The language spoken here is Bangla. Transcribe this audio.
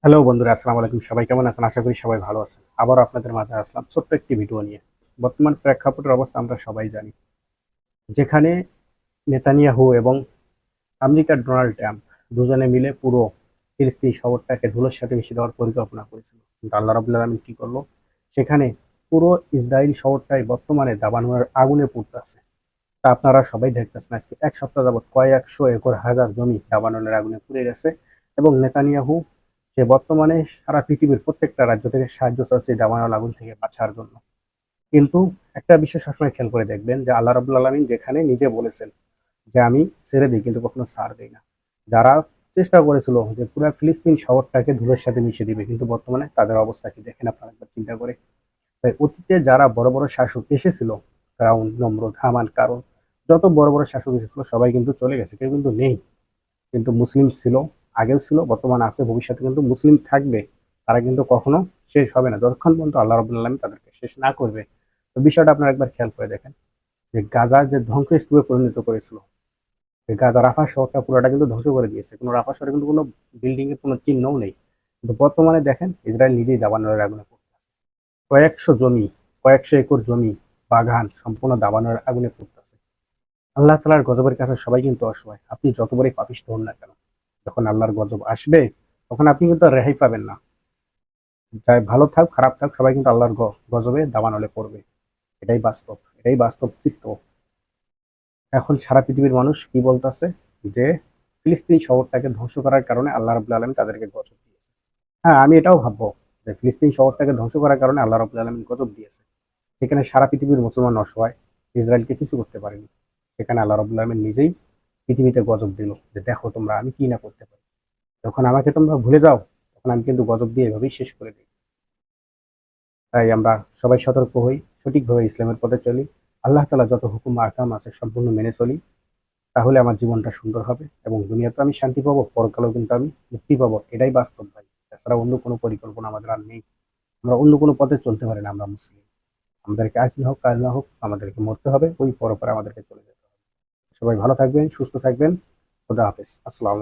হ্যালো বন্ধুরা, আসসালামু আলাইকুম। সবাই কেমন আছেন? আশা করি সবাই ভালো আছেন। আবারও আপনাদের মাঝে আসলাম ছোট্ট একটি ভিডিও নিয়ে। বর্তমান প্রেক্ষাপটের অবস্থা আমরা সবাই জানি। যেখানে নেতানিয়াহু এবং আমেরিকার ডোনাল্ড ট্রাম্প দুজনে মিলে পুরো ফিলিস্তিন শহরটাকে ধুলোস্যাঁতে মিশিয়ে দেওয়ার পরিকল্পনা করেছিল। কিন্তু আল্লাহ রাব্বুল আলামিন কি করলো? সেখানে পুরো ইসরায়েল শহরটাই বর্তমানে দাবানলের আগুনে পুড়তাছে। তা আপনারা সবাই দেখতেছেন আজকে ১ সপ্তাহ যাবৎ কয়েকশো একর হাজার জমি দাবানলের আগুনে পুড়ে গেছে এবং নেতানিয়াহু সে বর্তমানে সারা পৃথিবীর প্রত্যেকটা রাজ্য থেকে সাহায্য চাচ্ছে দাবানল আগুন থেকে বাঁচার জন্য। কিন্তু একটা বিষয় সবসময় খেয়াল করে দেখবেন যে আল্লাহ রাব্বুল আলামিন যেখানে নিজে বলেছেন যে আমি ছেড়ে দিই কিন্তু কখনো ছাড় দেই না। যারা চেষ্টা করেছিল যে পুরো ফিলিস্তিন শহরটাকে ধুলোর সাথে মিশিয়ে দিবে কিন্তু বর্তমানে তাদের অবস্থা কি দেখেন আপনারা একবার চিন্তা করে। তাই অতীতে যারা বড় বড় শাসক এসেছিল, ফেরাউন, নমরুদ, হামান, কারণ যত বড় বড় শাসক এসেছিল সবাই কিন্তু চলে গেছে, কেউ কিন্তু নেই। কিন্তু মুসলিম ছিল, আগেও ছিল, বর্তমানে আছে, ভবিষ্যতে কিন্তু মুসলিম থাকবে। তারা কিন্তু কখনো শেষ হবে না যতক্ষণ পর্যন্ত আল্লাহ রাব্বুল আলামিন তাদেরকে শেষ না করবে। তো বিষয়টা আপনারা একবার খেয়াল করে দেখেন যে গাজার যে ধ্বংসস্তূপে পরিণত করেছিল, যে গাজা রাফা শহরটা পুরোটা কিন্তু ধ্বংস করে দিয়েছে। কোনো রাফা শহরে কিন্তু কোনো বিল্ডিং এর কোনো চিহ্নও নেই। কিন্তু বর্তমানে দেখেন ইসরায়েল নিজেই দাবানলের আগুনে পড়তেছে। কয়েকশো জমি, কয়েকশো একর জমি, বাগান সম্পূর্ণ দাবানলের আগুনে পড়তেছে। আল্লাহ তাআলার গজবের কাছে সবাই কিন্তু অসহায়। আপনি যত বড়ই পাপিষ্ঠ হন না কেন, যখন আল্লাহর গজব আসবে তখন আপনি কিন্তু আর রেহাই পাবেন না। যাই ভালো থাক খারাপ থাক সবাই কিন্তু আল্লাহর গজবে দাবানলে পড়বে। এটাই বাস্তব, এটাই বাস্তব চিত্র। এখন সারা পৃথিবীর মানুষ কি বলতেছে যে ফিলিস্তিন শহরটাকে ধ্বংস করার কারণে আল্লাহ রাব্বুল আলামিন তাদেরকে গজব দিয়েছে। হ্যাঁ, আমি এটাও ভাববো যে ফিলিস্তিন শহরটাকে ধ্বংস করার কারণে আল্লাহ রাব্বুল আলামিন গজব দিয়েছে। সেখানে সারা পৃথিবীর মুসলমান অসহায়, ইসরায়েলকে কিছু করতে পারেনি। সেখানে আল্লাহ রাব্বুল আলামিন নিজেই পৃথিবীতে গজব দিল যে দেখো তোমরা আমি কি না করতে পারি। যখন আমাকে তোমরা ভুলে যাও তখন আমি কিন্তু গজব দিয়ে এভাবেই শেষ করে দিই। তাই আমরা সবাই সতর্ক হই, সঠিকভাবে ইসলামের পথে চলি। আল্লাহ তাআলা যত হুকুম আহকাম আছে সম্পূর্ণ মেনে চলি। তাহলে আমার জীবনটা সুন্দর হবে এবং দুনিয়াতেও আমি শান্তি পাবো, পরকালেও কিন্তু আমি মুক্তি পাবো। এটাই বাস্তব ভাই। এছাড়া অন্য কোনো পরিকল্পনা আমাদের আর নেই। আমরা অন্য কোনো পথে চলতে পারি না, আমরা মুসলিম। আমাদেরকে আজ না হোক কাল না হোক আমাদেরকে মরতে হবে, ওই পরপারে আমাদেরকে চলে যেতে হবে। সবাই ভালো থাকবেন, সুস্থ থাকবেন। খোদা হাফেজ। আসসালামু